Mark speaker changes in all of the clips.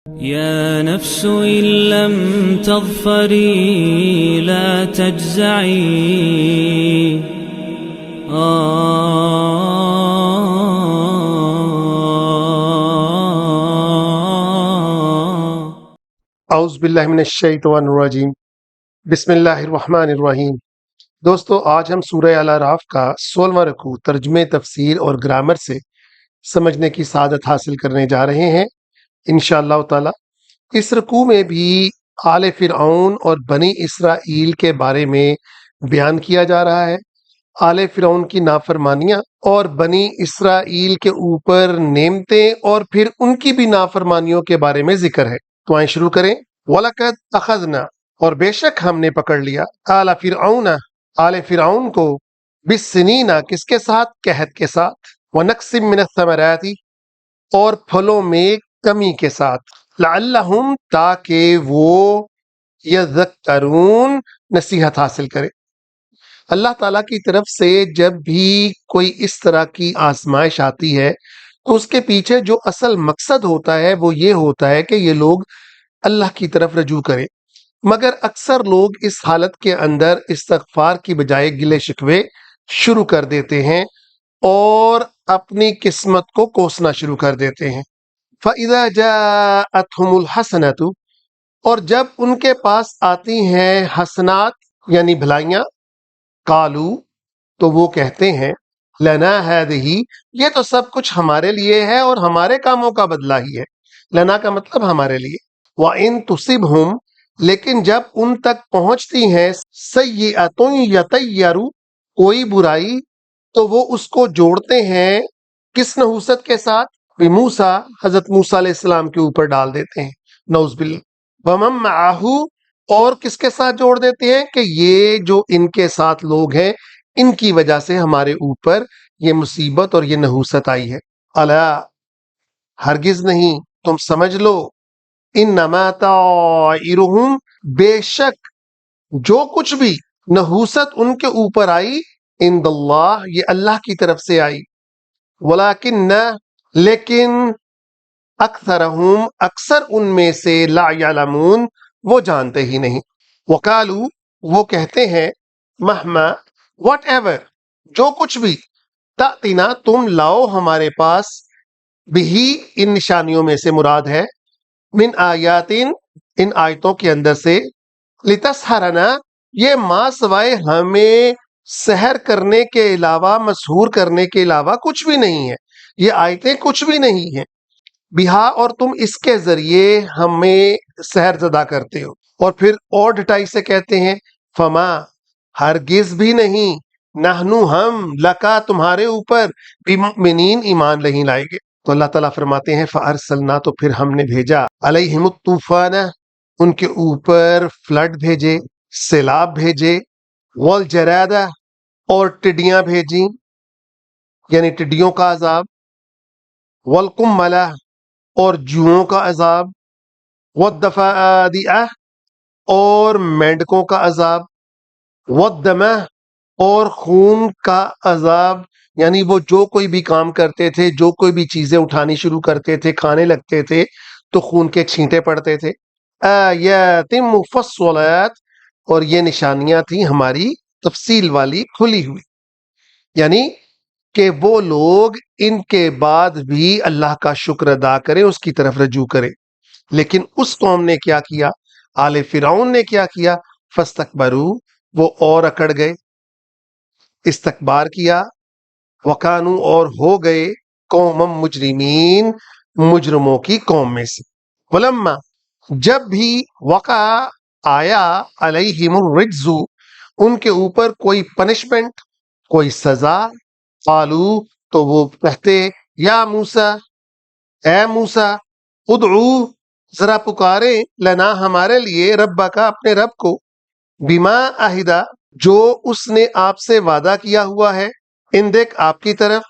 Speaker 1: يا نفس إن لم تظفري لا تجزعي.
Speaker 2: اعوذ باللہ من الشیطان الرجیم، بسم اللہ الرحمن الرحیم۔ دوستو، آج ہم سورہ الاعراف کا 16واں رکوع ترجمے، تفسیر اور گرامر سے سمجھنے کی سعادت حاصل کرنے جا رہے ہیں انشاءاللہ تعالی۔ اس رکوع میں بھی آل فرعون اور بنی اسرائیل کے بارے میں بیان کیا جا رہا ہے۔ آل فرعون کی نافرمانیاں اور بنی اسرائیل کے اوپر نعمتیں اور پھر ان کی بھی نافرمانیوں کے بارے میں ذکر ہے۔ تو آئیں شروع کریں۔ وَلَقَدْ أَخَذْنَا، اور بے شک ہم نے پکڑ لیا، آل فرعون، آل فرعون کو، بالسنین، کس کے ساتھ؟ قحط کے ساتھ، وَنَقْصٍ مِّنَ الثَّمَرَاتِ، اور پھلوں میں کمی کے ساتھ، لعلہم، تاکہ وہ یذکرون، نصیحت حاصل کرے۔ اللہ تعالیٰ کی طرف سے جب بھی کوئی اس طرح کی آزمائش آتی ہے تو اس کے پیچھے جو اصل مقصد ہوتا ہے وہ یہ ہوتا ہے کہ یہ لوگ اللہ کی طرف رجوع کریں، مگر اکثر لوگ اس حالت کے اندر استغفار کی بجائے گلے شکوے شروع کر دیتے ہیں اور اپنی قسمت کو کوسنا شروع کر دیتے ہیں۔ فَإِذَا جَاءَتْهُمُ الْحَسَنَةُ، اور جب ان کے پاس آتی ہیں حسنات یعنی بھلائیاں، قالو، تو وہ کہتے ہیں، لنا ہذہ، یہ تو سب کچھ ہمارے لیے ہے اور ہمارے کاموں کا بدلہ ہی ہے۔ لنا کا مطلب ہمارے لیے۔ وَإِن تُصِبْهُمْ، لیکن جب ان تک پہنچتی ہیں سیئۃ یطیروا، کوئی برائی، تو وہ اس کو جوڑتے ہیں کس نحوست کے ساتھ؟ بموسیٰ، حضرت موسیٰ علیہ السلام کے اوپر ڈال دیتے ہیں، نعوذ باللہ۔ ومن معہ، اور کس کے ساتھ جوڑ دیتے ہیں کہ یہ جو ان کے ساتھ لوگ ہیں ان کی وجہ سے ہمارے اوپر یہ مصیبت اور یہ نحوست آئی ہے۔ الا، ہرگز نہیں، تم سمجھ لو، انما طائرہم، بے شک جو کچھ بھی نحوست ان کے اوپر آئی، عند اللہ، یہ اللہ کی طرف سے آئی، ولیکن، لیکن، اکثرہم، اکثر ان میں سے، لا یعلمون، وہ جانتے ہی نہیں۔ وقالو، وہ کہتے ہیں، مہما، واٹ ایور، جو کچھ بھی، تأتینا، تم لاؤ ہمارے پاس، بہی، ان نشانیوں میں سے مراد ہے، من آیاتین، ان آیتوں کے اندر سے، لتسحرنا، یہ ما سوائے ہمیں سحر کرنے کے علاوہ، مسحور کرنے کے علاوہ کچھ بھی نہیں ہے، یہ آیتیں کچھ بھی نہیں ہیں، بہا، اور تم اس کے ذریعے ہمیں سحر زدہ کرتے ہو۔ اور پھر اور ڈٹائی سے کہتے ہیں، فما، ہرگز بھی نہیں، نحنو، ہم، لکا، تمہارے اوپر، بمؤمنین، ایمان نہیں لائیں گے۔ تو اللہ تعالیٰ فرماتے ہیں، فارسلنا، تو پھر ہم نے بھیجا، علیہم الطوفان، ان کے اوپر فلڈ بھیجے، سیلاب بھیجے، والجراد، اور ٹڈیاں بھیجیں، یعنی ٹڈیوں کا عذاب، والقمل، اور جوؤں کا عذاب، والضفادع، اور مینڈکوں کا عذاب، والدم، اور خون کا عذاب، یعنی وہ جو کوئی بھی کام کرتے تھے، جو کوئی بھی چیزیں اٹھانی شروع کرتے تھے، کھانے لگتے تھے تو خون کے چھینٹے پڑتے تھے۔ آیات مفصلات، اور یہ نشانیاں تھیں ہماری تفصیل والی، کھلی ہوئی، یعنی کہ وہ لوگ ان کے بعد بھی اللہ کا شکر ادا کریں، اس کی طرف رجوع کریں۔ لیکن اس قوم نے کیا کیا؟ آل فرعون نے کیا کیا؟ فاستکبروا، وہ اور اکڑ گئے، استکبار کیا، وکانو، اور ہو گئے، قوم مجرمین، مجرموں کی قوم میں سے۔ ولما، جب بھی، وقع، آیا، علیہم الرجز، ان کے اوپر کوئی پنشمنٹ، کوئی سزا، قالو، تو وہ کہتے، یا موسیٰ، اے موسیٰ، ادعو، ذرا پکارے، لنا، ہمارے لیے، ربک، اپنے رب کو، بما عہدہ، جو اس نے آپ سے وعدہ کیا ہوا ہے، اندک، آپ کی طرف۔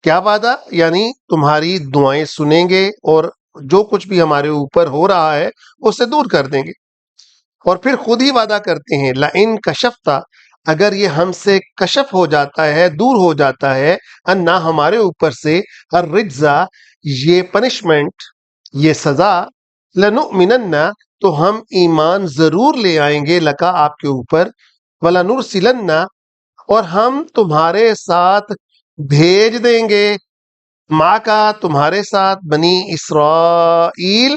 Speaker 2: کیا وعدہ؟ یعنی تمہاری دعائیں سنیں گے اور جو کچھ بھی ہمارے اوپر ہو رہا ہے اسے دور کر دیں گے۔ اور پھر خود ہی وعدہ کرتے ہیں، لئن کشفتا، اگر یہ ہم سے کشف ہو جاتا ہے، دور ہو جاتا ہے، انا، ہمارے اوپر سے، الرجزا، یہ پنشمنٹ، یہ سزا، لنؤمنن تو ہم ایمان ضرور لے آئیں گے لکا آپ کے اوپر، ولنرسلن اور ہم تمہارے ساتھ بھیج دیں گے، ماں کا تمہارے ساتھ بنی اسرائیل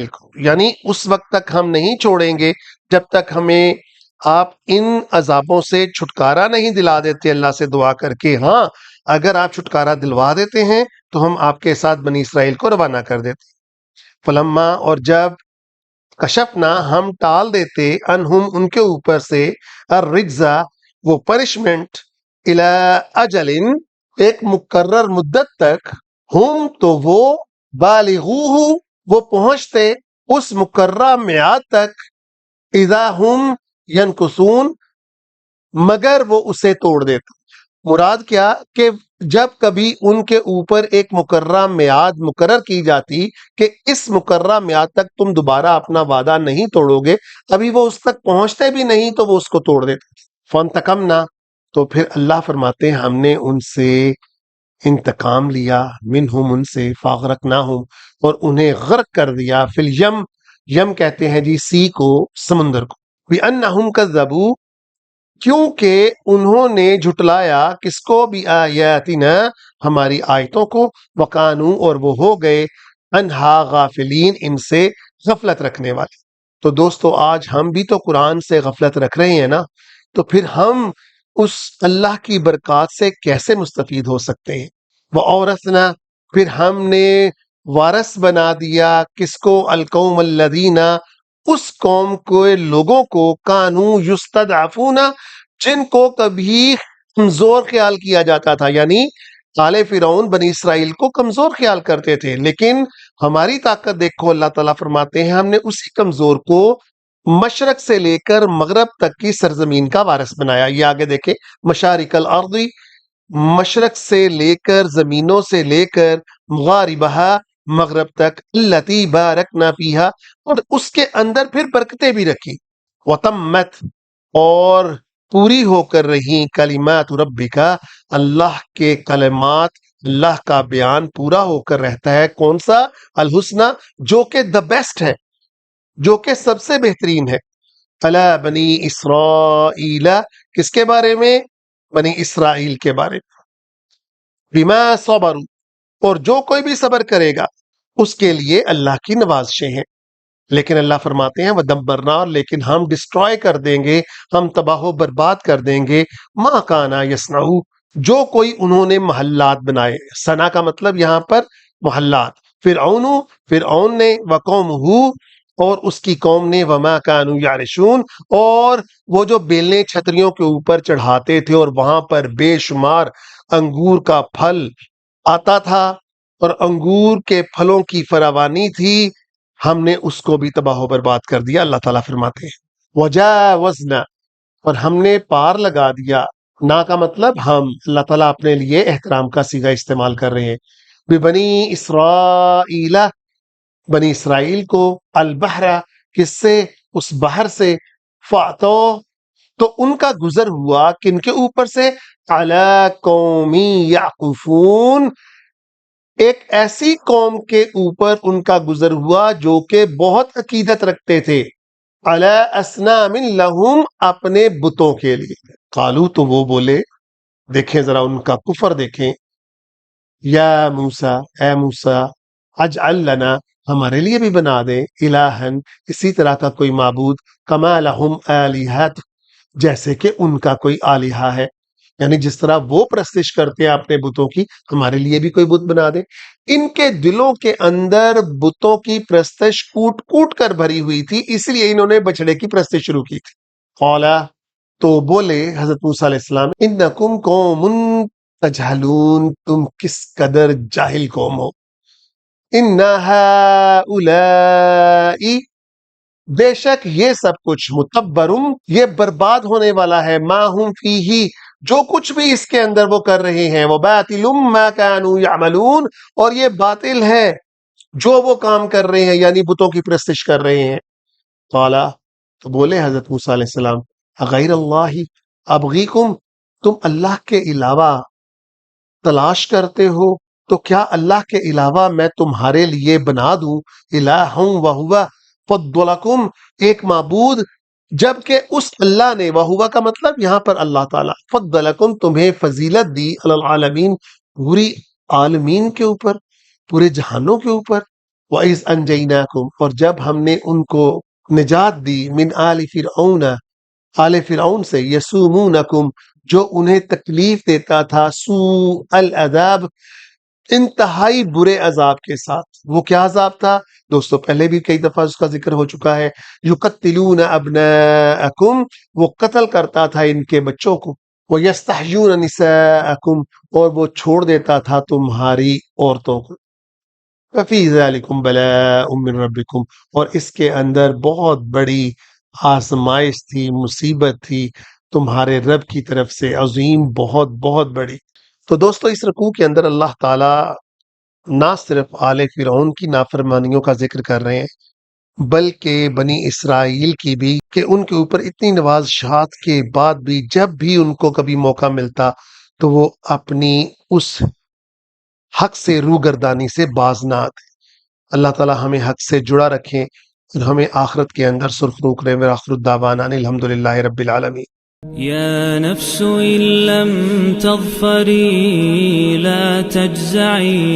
Speaker 2: کو، یعنی اس وقت تک ہم نہیں چھوڑیں گے جب تک ہمیں آپ ان عذابوں سے چھٹکارا نہیں دلا دیتے اللہ سے دعا کر کے۔ ہاں اگر آپ چھٹکارا دلوا دیتے ہیں تو ہم آپ کے ساتھ بنی اسرائیل کو روانہ کر دیتے۔ فلما اور جب کشفنا ہم ٹال دیتے انہم ان کے اوپر سے الرجزا وہ پنشمنٹ الی اجل ایک مقرر مدت تک، ہم تو وہ بالغوہ وہ پہنچتے اس مقررہ میعاد تک، اذا ہم ینکثون مگر وہ اسے توڑ دیتے۔ مراد کیا کہ جب کبھی ان کے اوپر ایک مقررہ میعاد مقرر کی جاتی کہ اس مقررہ میعاد تک تم دوبارہ اپنا وعدہ نہیں توڑو گے، ابھی وہ اس تک پہنچتے بھی نہیں تو وہ اس کو توڑ دیتے۔ فانتقمنا تو پھر اللہ فرماتے ہیں ہم نے ان سے انتقام لیا، منہم ان سے، فاغرقناہم اور انہیں غرق کر دیا، فی الیم یم کہتے ہیں جی سی کو، سمندر کو، بِأَنَّهُمْ كَذَّبُوا کیونکہ انہوں نے جھٹلایا کس کو، بھی آیاتنا ہماری آیتوں کو، وقانو اور وہ ہو گئے انہا غافلین ان سے غفلت رکھنے والے۔ تو دوستو آج ہم بھی تو قرآن سے غفلت رکھ رہے ہیں نا، تو پھر ہم اس اللہ کی برکات سے کیسے مستفید ہو سکتے ہیں؟ وَأَوْرَثْنَا پھر ہم نے وارث بنا دیا کس کو، القوم الذین اس قوم کے لوگوں کو، کانو یستضعفون جن کو کبھی کمزور خیال کیا جاتا تھا، یعنی آل فرعون بنی اسرائیل کو کمزور خیال کرتے تھے، لیکن ہماری طاقت دیکھو، اللہ تعالیٰ فرماتے ہیں ہم نے اسی کمزور کو مشرق سے لے کر مغرب تک کی سرزمین کا وارث بنایا۔ یہ آگے دیکھیں، مشارق الارض مشرق سے لے کر زمینوں سے لے کر مغاربہا مغرب تک، التی بارکنا فیہا اور اس کے اندر پھر برکتیں بھی رکھی، وتمت اور پوری ہو کر رہی، کلمات ربکا اللہ کے کلمات، اللہ کا بیان پورا ہو کر رہتا ہے، کون سا، الحسنہ جو کہ دا بیسٹ ہے، جو کہ سب سے بہترین ہے، علی بنی اسرائیل کس کے بارے میں، بنی اسرائیل کے بارے میں، بما صبروا اور جو کوئی بھی صبر کرے گا اس کے لیے اللہ کی نوازشیں ہیں۔ لیکن اللہ فرماتے ہیں وَدَمَّرْنَا لیکن ہم ڈسٹرائے کر دیں گے، ہم تباہ و برباد کر دیں گے، مَا كَانَ يَصْنَعُ جو کوئی انہوں نے محلات بنائے، ثنا کا مطلب یہاں پر محلات، فرعون نے، وَقَوْمُهُ اور اس کی قوم نے، وَمَا كَانُوا يَعْرِشُونَ اور وہ جو بیلیں چھتریوں کے اوپر چڑھاتے تھے اور وہاں پر بے شمار انگور کا پھل آتا تھا اور انگور کے پھلوں کی فراوانی تھی، ہم نے اس کو بھی تباہ و برباد کر دیا۔ اللہ تعالیٰ فرماتے ہیں وَجَاوَزْنَا اور ہم نے پار لگا دیا، نا کا مطلب ہم، اللہ تعالیٰ اپنے لیے احترام کا صیغہ استعمال کر رہے ہیں، ببنی اسرائیل بنی اسرائیل کو، البحر کس سے، اس بحر سے، فاتو تو ان کا گزر ہوا کن کے اوپر سے، علی قوم یعقوفون ایک ایسی قوم کے اوپر ان کا گزر ہوا جو کہ بہت عقیدت رکھتے تھے، علی اصنام لہم اپنے بتوں کے لیے، قالو تو وہ بولے، دیکھیں ذرا ان کا کفر دیکھیں، یا موسیٰ اے موسیٰ اجعل لنا ہمارے لیے بھی بنا دیں، الہن اسی طرح کا کوئی معبود، کما لہم آلہت جیسے کہ ان کا کوئی آلہہ ہے، یعنی جس طرح وہ پرستش کرتے ہیں اپنے بتوں کی، ہمارے لیے بھی کوئی بت بنا دے۔ ان کے دلوں کے اندر بتوں کی پرستش کوٹ کوٹ کر بھری ہوئی تھی، اس لیے انہوں نے بچڑے کی پرستش شروع کی تھی۔ قالا تو بولے حضرت موسیٰ علیہ السلام، انکم قوم تجہلون تم کس قدر جاہل قوم ہو، ان ہؤلاء بے شک یہ سب کچھ، متبرم یہ برباد ہونے والا ہے، ما ہم فیہ جو کچھ بھی اس کے اندر وہ کر رہے ہیں، وباطل ما كانوا يعملون اور یہ باطل ہے جو وہ کام کر رہے ہیں، یعنی بتوں کی پرستش کر رہے ہیں۔ قالا تو بولے حضرت موسیٰ علیہ السلام، غیر اللہ ابغیکم تم اللہ کے علاوہ تلاش کرتے ہو، تو کیا اللہ کے علاوہ میں تمہارے لیے بنا دوں الہً وہو فضلکم، ایک معبود، جبکہ اس اللہ نے، وہو کا مطلب یہاں پر اللہ تعالیٰ، فضلکم تمہیں فضیلت دی، علی العالمین پوری عالمین کے اوپر، پورے جہانوں کے اوپر، وَإِذْ أَنْجَيْنَاكُمْ اور جب ہم نے ان کو نجات دی، من آل فرعون، آل فرعون سے، یسومونکم جو انہیں تکلیف دیتا تھا، سوء العذاب انتہائی برے عذاب کے ساتھ۔ وہ کیا عذاب تھا دوستو؟ پہلے بھی کئی دفعہ اس کا ذکر ہو چکا ہے، یقتلون ابناءکم وہ قتل کرتا تھا ان کے بچوں کو، ویستحیون نساءکم اور وہ چھوڑ دیتا تھا تمہاری عورتوں کو، ففی ذالکم بلاء من ربکم اور اس کے اندر بہت بڑی آزمائش تھی، مصیبت تھی تمہارے رب کی طرف سے، عظیم، بہت بہت بڑی۔ تو دوستو اس رکوع کے اندر اللہ تعالیٰ نہ صرف آل فرعون کی نافرمانیوں کا ذکر کر رہے ہیں بلکہ بنی اسرائیل کی بھی، کہ ان کے اوپر اتنی نوازشات کے بعد بھی جب بھی ان کو کبھی موقع ملتا تو وہ اپنی اس حق سے روگردانی سے باز نہ آتے۔ اللہ تعالیٰ ہمیں حق سے جڑا رکھیں اور ہمیں آخرت کے اندر سرخرو کریں۔ وآخر الدعوانا ان الحمدللہ رب العالمین۔
Speaker 1: يا نفس إن لم تظفري لا تجزعي